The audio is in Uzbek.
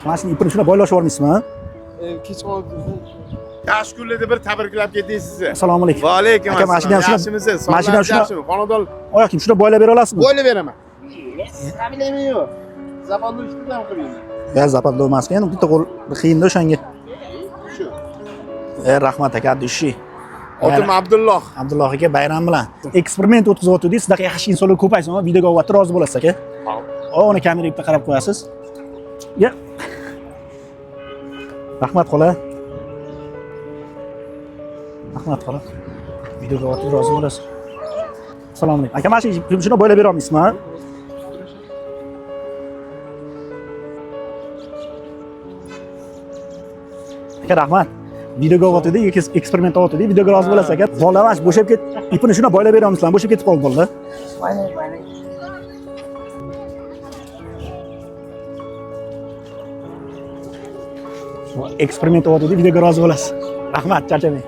Mana shuni ipini shuna boylashib olmaysizmi? Kech qoldi. Yaxshi kunlarda bir tabriklab ketdik sizni. Assalomu alaykum. Va alaykum Aka, assalom. Yaxshimisiz? Mashinani shuna xonadon oyoq kiyim shuna boylab bera olasizmi? bo'ylab beraman. Qabilaymi yo'q? Zamonda ishtirdan qiling. Ya zapadlo emas, endi bitta qo'l qiyinda o'shanga. Shu. Rahmat aka, dushi. Otim Abdulloh. Abdulloh aka bayram bilan eksperiment o'tkazyapti. Sizlarga yaxshi insonlar ko'paysin, videoga olyapti, rozi bo'lasiz aka. Uni kameraga bitta qarab qo'yasiz. Ya. Rahmat xola. Rahmat xola. Videoga olyapti, rozi bo'lasiz. Assalomu alaykum. Aka, mana shuni boylab bera olmaysizmi? Aka, rahmat. Videoga olyapti, eksperiment olyapti, videoga rozi bo'lasiz aka. Bolamas, bo'shab ket. Ipini shuna boylab bera olmaysizlar, bo'shab ketib qoldi bola. Eksperiment olyapti, videoga rozi bo'lasiz. Rahmat, charchamang.